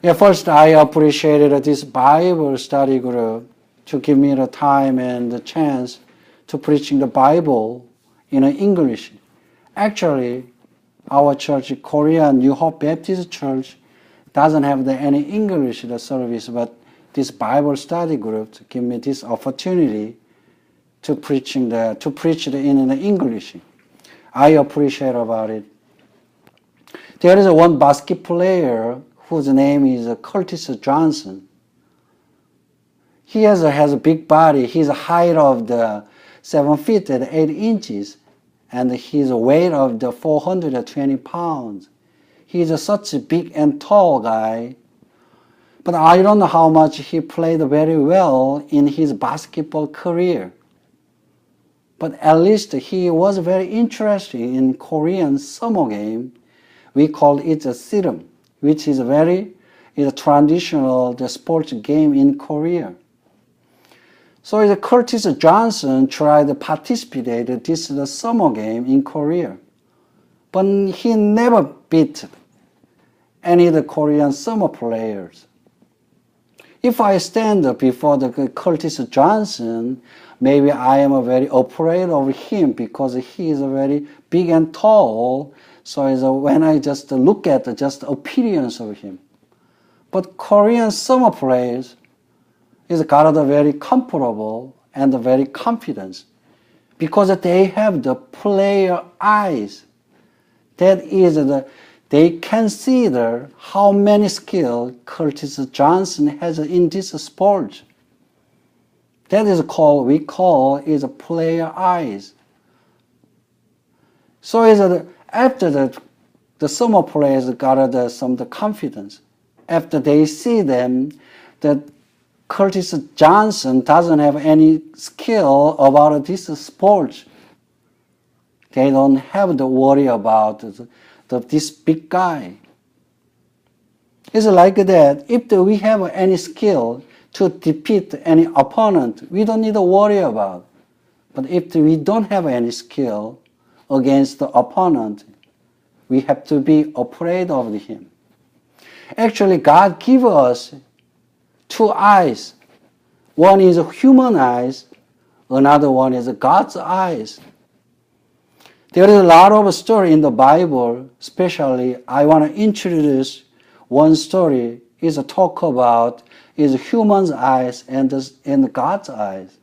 At first, I appreciated this Bible study group to give me the time and the chance to preaching the Bible in English. Actually, our church, Korean New Hope Baptist Church, doesn't have any English service, but this Bible study group to give me this opportunity to preach in English. I appreciate about it. There is one basketball player whose name is Curtis Johnson. He has a big body. His height of 7 feet and 8 inches, and his weight of 420 pounds. He's such a big and tall guy. But I don't know how much he played very well in his basketball career. But at least he was very interested in Korean summer game. We call it a sirum, which is a traditional sports game in Korea. So Curtis Johnson tried to participate in this summer game in Korea. But he never beat any of the Korean summer players. If I stand before the Curtis Johnson, maybe I am very afraid of him because he is very big and tall. So when I just look at the appearance of him. But Korean summer players is got a very comfortable and very confident because they have the player eyes. That is they consider how many skills Curtis Johnson has in this sport. That is we call player eyes. So after the summer players got some confidence, after they see them that Curtis Johnson doesn't have any skill about this sport, they don't have to worry about this big guy. It's like that. If we have any skill to defeat any opponent, we don't need to worry about. But if we don't have any skill against the opponent, we have to be afraid of him. Actually, God gave us 2 eyes. One is human eyes, another one is God's eyes. There is a lot of story in the Bible, especially I want to introduce one story is a talk about human's eyes and God's eyes.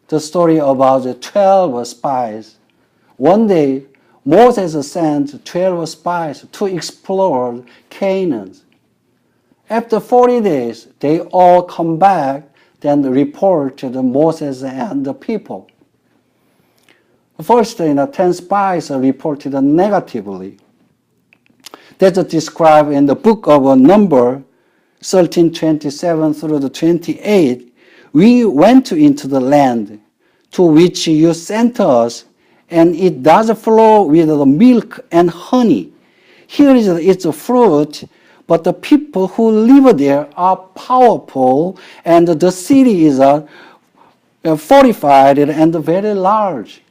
The story about the 12 spies. One day, Moses sent 12 spies to explore Canaan. After 40 days, they all come back, then report to Moses and the people. First, 10 spies reported negatively. That's described in the book of Numbers 13:27 through 28. We went into the land to which you sent us, and it does flow with the milk and honey. Here is its fruit, but the people who live there are powerful, and the city is fortified and very large.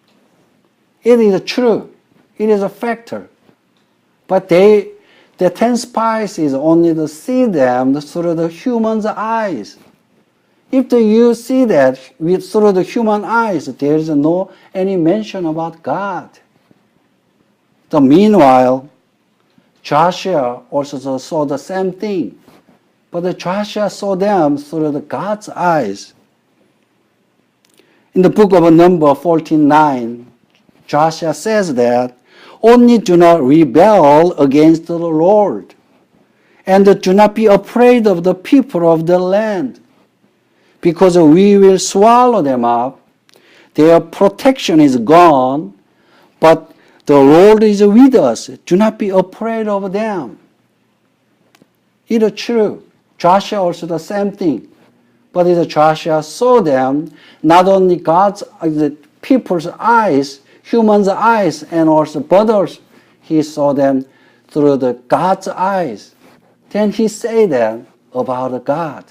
It is true. It is a factor. But the 10 spies is only to see them through the human's eyes. If you see that through the human eyes, there is no any mention about God. Meanwhile, Joshua also saw the same thing. But Joshua saw them through God's eyes. In the book of Numbers 14:9, Joshua says that only do not rebel against the Lord, and do not be afraid of the people of the land, because we will swallow them up. Their protection is gone, but the Lord is with us. Do not be afraid of them. It is true. Joshua also the same thing. But Joshua saw them, not only the people's eyes, human's eyes, and also others, he saw them through God's eyes. Then he said that about God.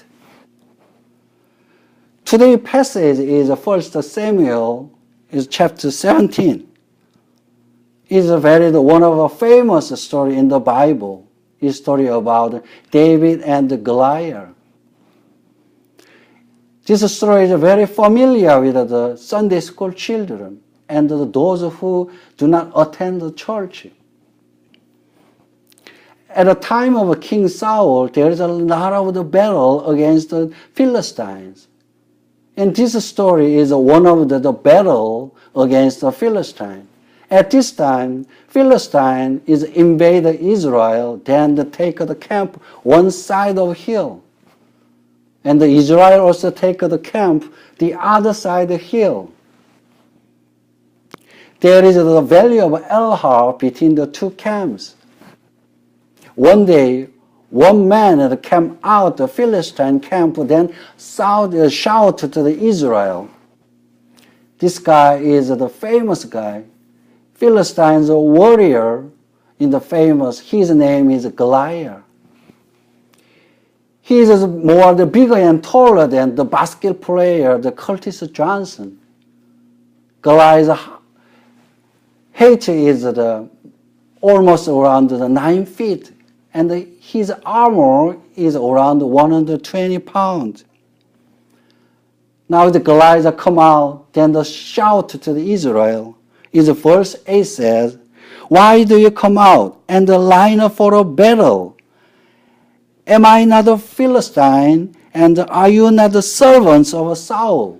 Today's passage is 1 Samuel, is chapter 17. It's one of a famous story in the Bible. is story about David and Goliath. This story is very familiar with the Sunday school children and those who do not attend the church. At the time of King Saul, there is a lot of the battle against the Philistines. And this story is one of the battle against the Philistines. At this time, Philistine is invade Israel, then they take the camp one side of hill. And Israel also take the camp the other side of the hill. There is the valley of Elhar between the two camps. One day, one man came out the Philistine camp, then shout to the Israel. This guy is the famous guy. Philistine's warrior in the famous, his name is Goliath. He is more bigger and taller than the basketball player, the Curtis Johnson. Goliath's height is almost around 9 feet, and his armor is around 120 pounds. Now the Goliath come out, then the shout to the Israel. Is verse 8 says, "Why do you come out and line up for a battle? Am I not a Philistine, and are you not the servants of Saul?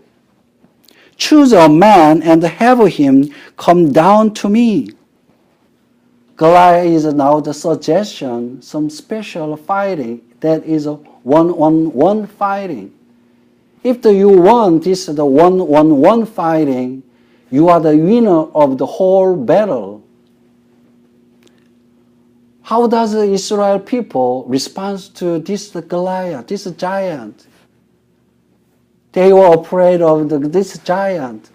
Choose a man and have him come down to me." Goliath is now the suggestion, some special fighting that is a one-on-one fighting. If you want this the one-on-one fighting, you are the winner of the whole battle. How does the Israel people respond to this Goliath, this giant? They were afraid of this giant.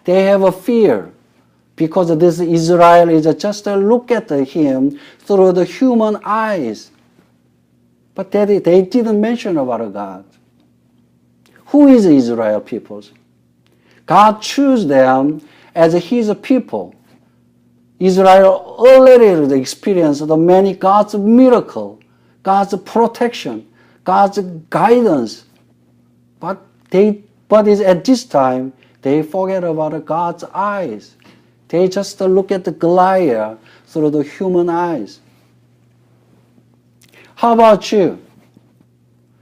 They have a fear because this Israel is just a look at him through the human eyes. But they didn't mention about God. Who is Israel people? God chose them as his people. Israel already experienced the many God's miracle, God's protection, God's guidance. But at this time, they forget about God's eyes. They just look at the Goliath through the human eyes. How about you?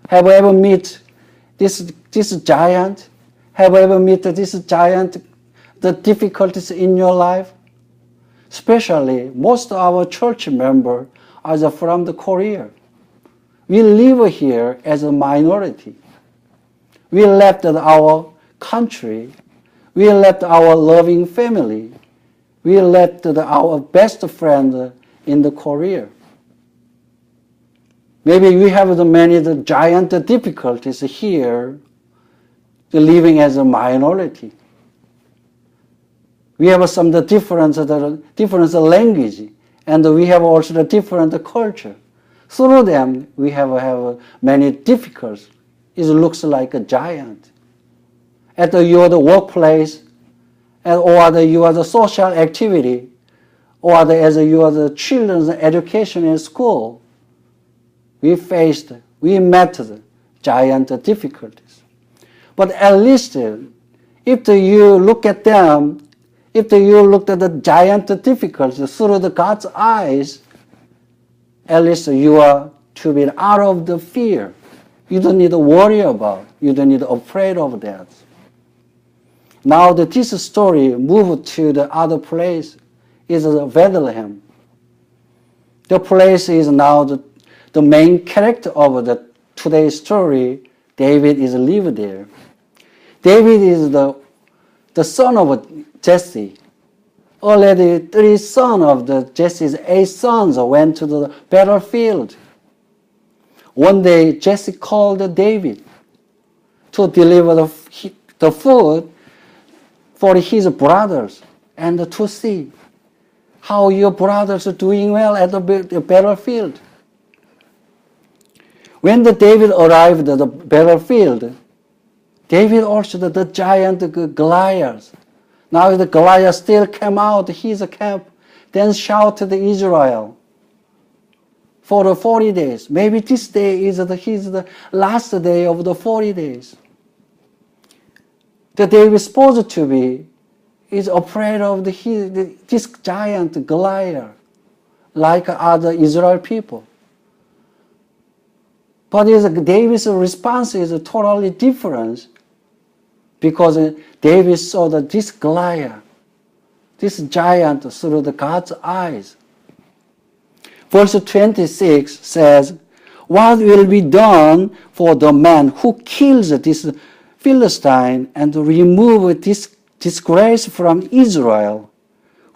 Have you ever met this giant? Have you ever met this giant, the difficulties in your life? Especially, most of our church members are from the Korea. We live here as a minority. We left our country. We left our loving family. We left our best friend in the Korea. Maybe we have many giant difficulties here, living as a minority. We have some different language, and we have also the different culture. Through them, we have many difficulties. It looks like a giant. At your workplace, or your social activity, or as your children's education in school, we met giant difficulties. But at least, if you look at them, if you look at the giant difficulties through God's eyes, at least you are to be out of the fear. You don't need to worry about. You don't need to be afraid of that. Now that this story moved to the other place is Bethlehem. The place is now the main character of today's story. David is live there. David is the son of Jesse. Already 3 sons of Jesse's 8 sons went to the battlefield. One day Jesse called David to deliver the food for his brothers and to see how your brothers are doing well at the battlefield. When David arrived at the battlefield, David also the giant Goliath. Now the Goliath still came out his camp, then shouted to Israel, for the 40 days. Maybe this day is the last day of the 40 days. The David supposed to be is afraid of this giant Goliath, like other Israel people. But David's response is totally different, because David saw that this Goliath, this giant, through God's eyes. Verse 26 says, "What will be done for the man who kills this Philistine and remove this disgrace from Israel?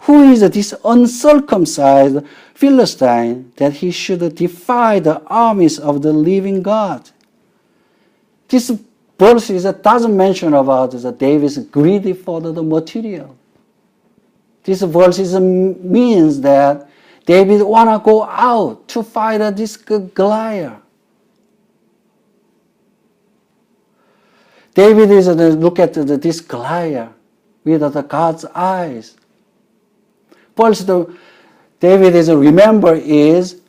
Who is this uncircumcised Philistine that he should defy the armies of the living God?" This verse doesn't mention about David's greedy for the material. This verse means that David want to go out to fight this Goliath. David is look at this Goliath with God's eyes. First, David remember is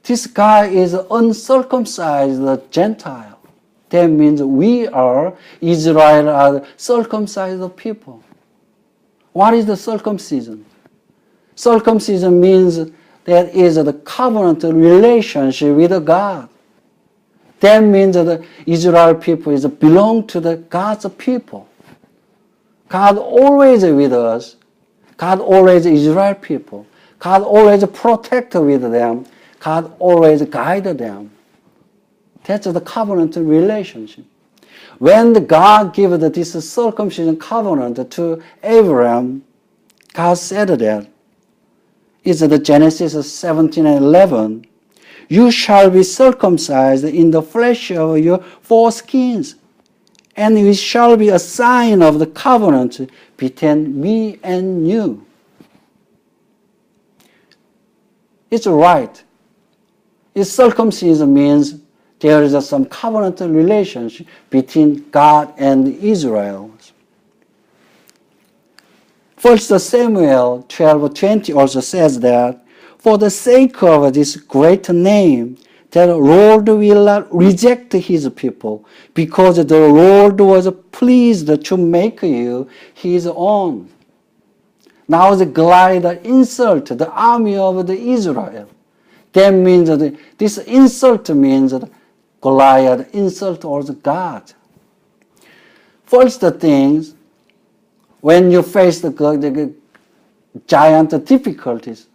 this guy is uncircumcised Gentile. That means we are Israel, are circumcised people. What is the circumcision? Circumcision means that is the covenant relationship with God. That means that the Israel people belong to the God's people. God always with us. God always Israel people. God always protect with them. God always guide them. That's the covenant relationship. When God gave this circumcision covenant to Abraham, God said that, it's the Genesis 17:11, "You shall be circumcised in the flesh of your foreskins, and it shall be a sign of the covenant between me and you." It's right. Circumcision means there is some covenant relationship between God and Israel. 1 Samuel 12:20 also says that, "For the sake of this great name, that the Lord will not reject his people, because the Lord was pleased to make you his own." Now the Goliath insult the army of the Israel. That means that this insult means that Goliath insult also God. First things, when you face the giant difficulties,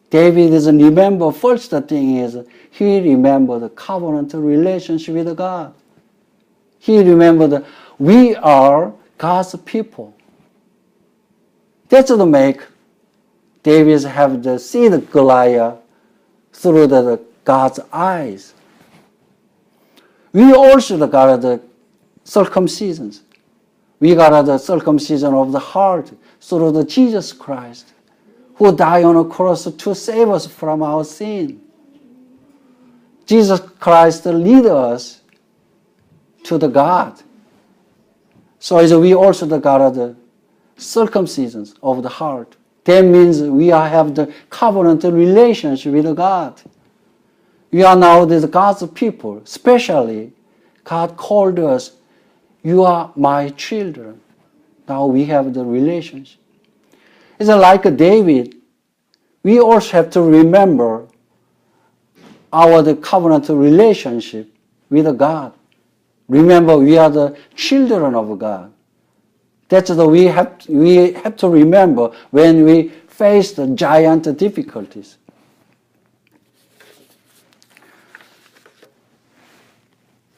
David remember first thing is he remembered the covenant relationship with God. He remembered we are God's people. That's what make David have to see the Goliath through the God's eyes. We also got the circumcisions. We got the circumcision of the heart through the Jesus Christ, who died on a cross to save us from our sin. Jesus Christ lead us to the God. So we also got the circumcisions of the heart. That means we have the covenant relationship with God. We are now God's people. Especially, God called us, "You are my children." Now we have the relationship. It's like David. We also have to remember the covenant relationship with God. Remember, we are the children of God. That's what we have to remember when we face the giant difficulties.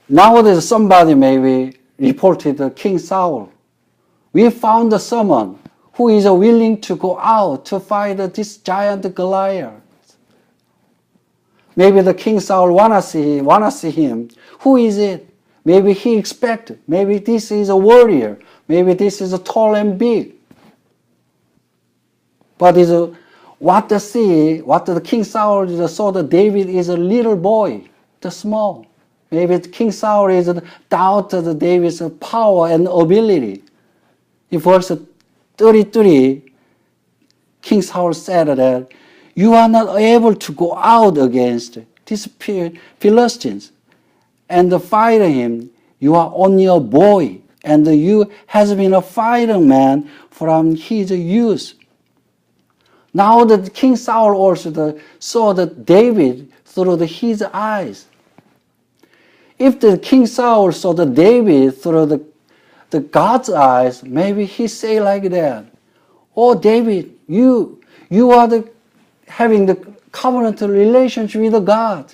Nowadays, somebody maybe reported King Saul. We found someone who is willing to go out to fight this giant Goliath. Maybe the King Saul wanna see him. Who is it? Maybe he expected. Maybe this is a warrior. Maybe this is tall and big. But what the King Saul saw that David is a little boy, the small. Maybe King Saul doubted David's power and ability. In verse 33, King Saul said that, you are not able to go out against these Philistines and fight him. You are only a boy, and you has been a fighting man from his youth. Now the King Saul also saw that David through his eyes. If the King Saul saw the David through the God's eyes, maybe he say like that, "Oh David, you are having the covenant relationship with God.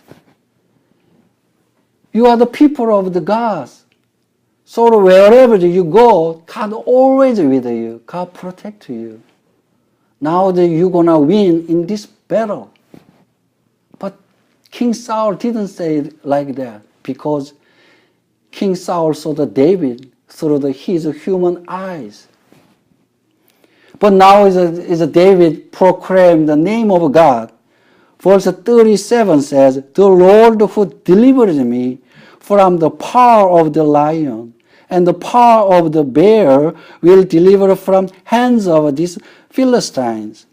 You are the people of the gods. So wherever you go, God always with you. God protect you. Now that you're gonna win in this battle." But King Saul didn't say it like that, because King Saul saw the David through his human eyes. But now is David proclaimed the name of God. Verse 37 says, "The Lord who delivered me from the power of the lion and the power of the bear will deliver from hands of these Philistines."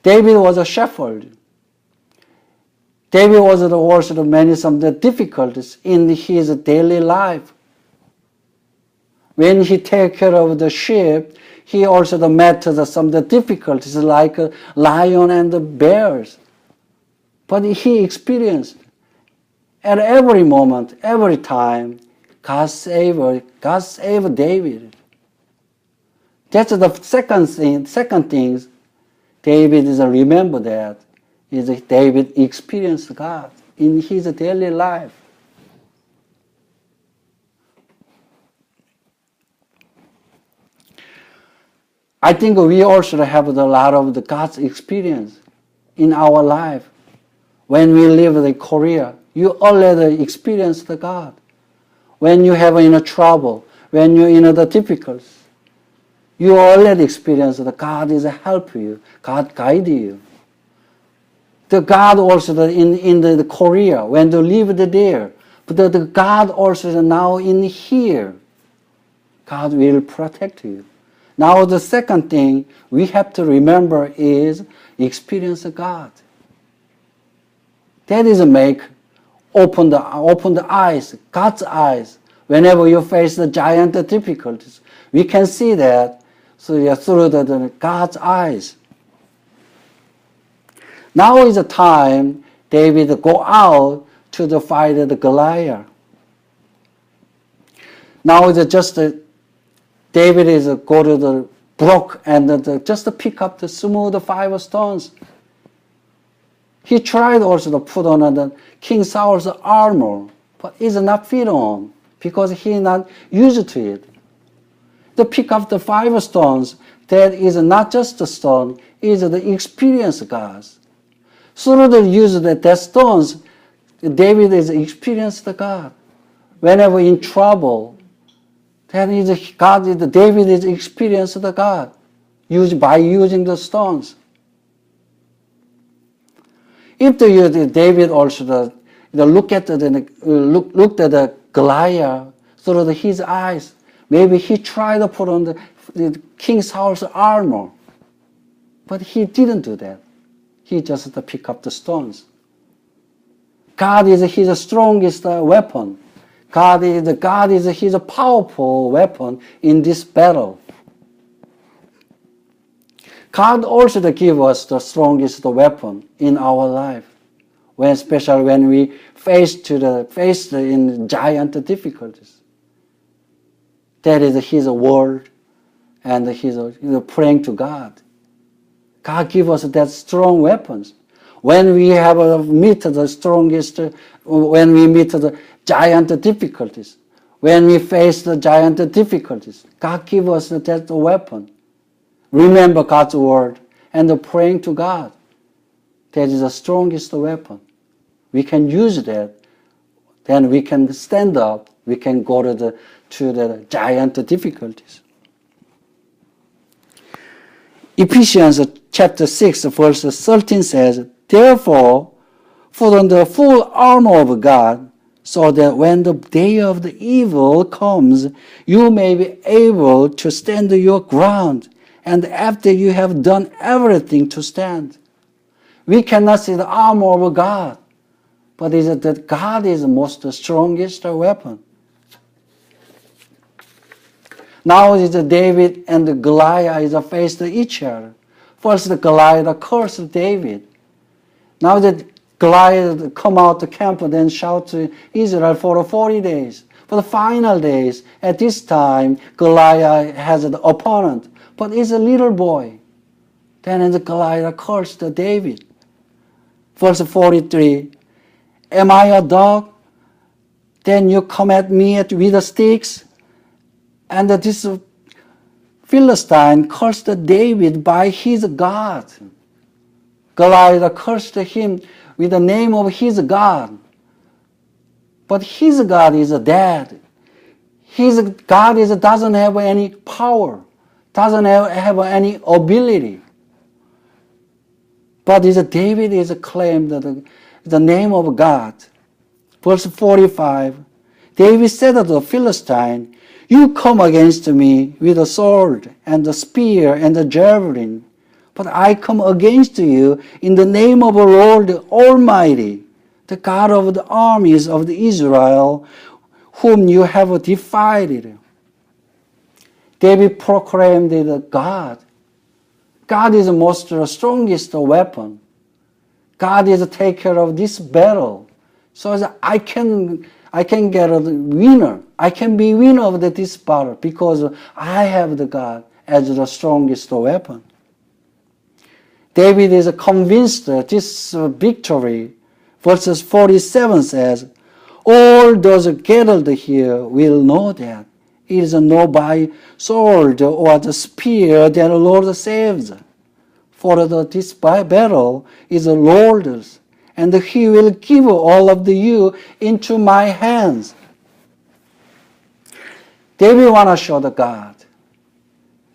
David was a shepherd. David was also many some difficulties in his daily life. When he take care of the sheep, he also met some difficulties like a lion and the bears. But he experienced at every moment, every time, God saved David. That's the second thing David is remember that is David experienced God in his daily life. I think we also have a lot of the God's experience in our life. When we live in Korea, you already experienced the God. When you have trouble, when you're in the difficulties, you already experienced that God is helping you, God guide you. The God also in the Korea, when you lived there, but the God also now in here, God will protect you. Now the second thing we have to remember is experience God. That is open the eyes, God's eyes. Whenever you face the giant difficulties, we can see that through the God's eyes. Now is the time David go out to fight the Goliath. Now it's just David is go to the brook and just pick up the smooth 5 stones. He tried also to put on the King Saul's armor, but it's not fit on because he not used to it. To pick up the 5 stones, that is not just a stone, is the experience God. Through the use of that stones, David is experienced God. Whenever in trouble, that is God. David is experienced God by using the stones. If David also looked at the Goliath through his eyes, maybe he tried to put on the King Saul's armor, but he didn't do that. He just picked up the stones. God is his strongest weapon. God is his powerful weapon in this battle. God also gives us the strongest weapon in our life, especially when we face in giant difficulties. That is His word and His praying to God. God gives us that strong weapons. When we have meet the strongest, when we meet the giant difficulties, when we face the giant difficulties, God gives us that weapon. Remember God's word and praying to God. That is the strongest weapon. We can use that. Then we can stand up. We can go to the giant difficulties. Ephesians chapter 6 verse 13 says, "Therefore, put on the full armor of God, so that when the day of the evil comes, you may be able to stand your ground, and after you have done everything to stand. We cannot see the armor of God, but is that God is the most strongest weapon. Now is David and Goliath is faced each other. First Goliath cursed David. Now that Goliath come out to camp and then shout to Israel for 40 days. For the final days, at this time, Goliath has an opponent, but he's a little boy. Then the Goliath cursed David. Verse 43, am I a dog? Then you come at me with the sticks? And this Philistine cursed David by his God. Goliath cursed him with the name of his God. But his God is dead. His God doesn't have any power, doesn't have any ability. But David is claimed the name of God. Verse 45, David said to the Philistine, you come against me with a sword and a spear and a javelin, but I come against you in the name of the Lord Almighty, the God of the armies of Israel, whom you have defied. David proclaimed that God is the most strongest weapon. God is take care of this battle. So that I can get a winner. I can be winner of this battle because I have the God as the strongest weapon. David is convinced that this victory, verses 47 says, all those gathered here will know that it is not by sword or the spear that the Lord saves. For this battle is the Lord's, and he will give all of you into my hands. David wanted to show the God.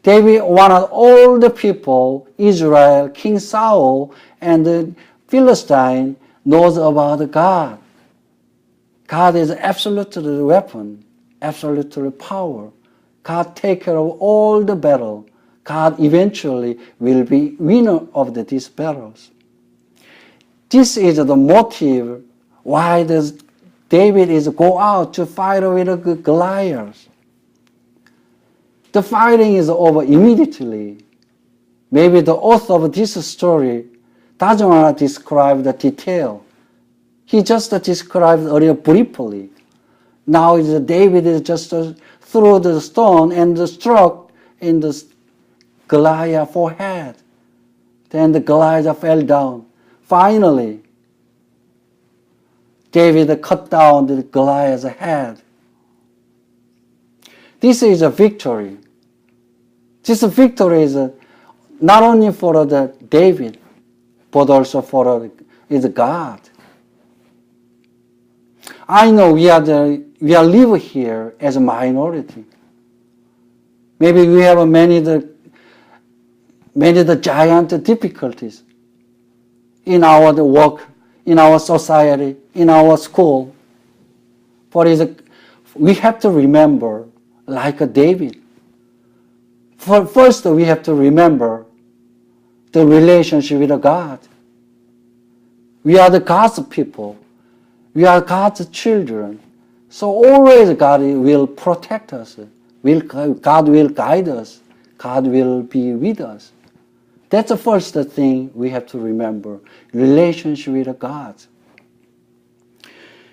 David wanted all the people, Israel, King Saul, and the Philistine knows about God. God is absolutely weapon, absolutely power. God take care of all the battle. God eventually will be winner of these battles. This is the motive why David is go out to fight with Goliath. The fighting is over immediately. Maybe the author of this story doesn't want to describe the detail. He just described very briefly. Now David is just threw the stone and struck in the Goliath's forehead. Then the Goliath fell down. Finally, David cut down the Goliath's head. This is a victory. This victory is not only for David, but also for God. I know we live here as a minority. Maybe we have many giant difficulties in our work, in our society, in our school. But we have to remember, like David. First, we have to remember the relationship with God. We are God's people. We are God's children. So always God will protect us. God will guide us. God will be with us. That's the first thing we have to remember. Relationship with God.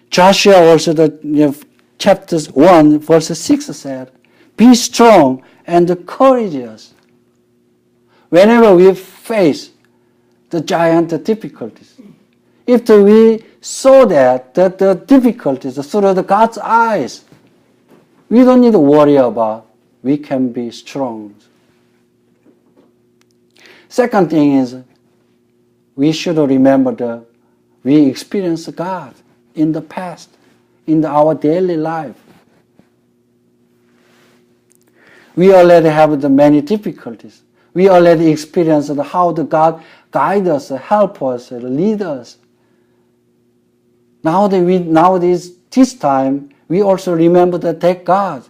Joshua also, chapter 1, verse 6 said, be strong and courageous. Whenever we face the giant difficulties, if we saw that the difficulties through God's eyes, we don't need to worry about. We can be strong. Second thing is, we should remember we experienced God in the past, in our daily life. We already have many difficulties. We already experienced how God guide us, help us, lead us. This time, we also remember that God.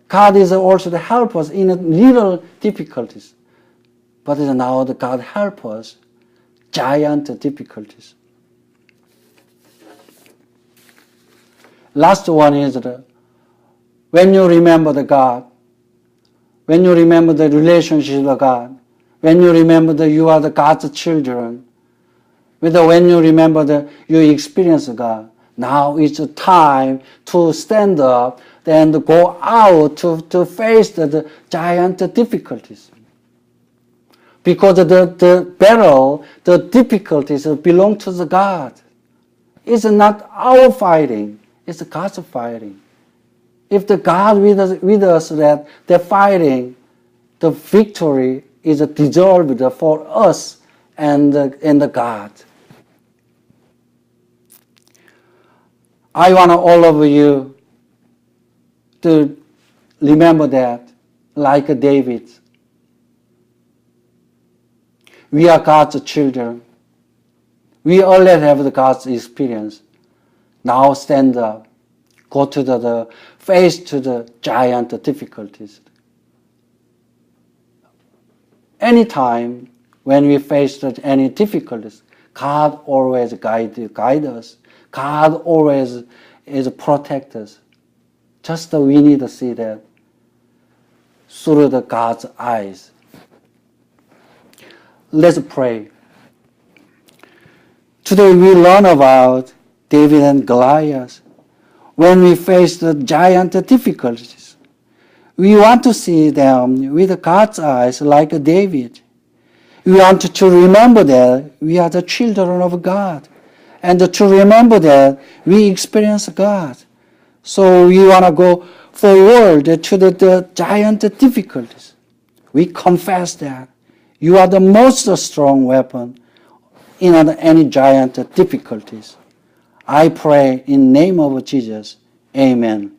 God is also to help us in little difficulties. But now God help us giant difficulties. Last one is when you remember the God, when you remember the relationship with God, when you remember that you are the God's children, when you remember that you experience God, now it's time to stand up and go out to face the giant difficulties. Because the battle, the difficulties belong to the God. It's not our fighting, it's God's fighting. If the God with us that they're fighting, the victory is dissolved for us and the God. I want all of you to remember that, like David. We are God's children. We already have the God's experience. Now stand up. Go to the face to the giant difficulties. Anytime when we face any difficulties, God always guide us. God always is protect us. Just we need to see that through the God's eyes. Let's pray. Today we learn about David and Goliath. When we face the giant difficulties, we want to see them with God's eyes like David. We want to remember that we are the children of God, and to remember that we experience God. So we want to go forward to the giant difficulties. We confess that you are the most strong weapon in any giant difficulties. I pray in the name of Jesus. Amen.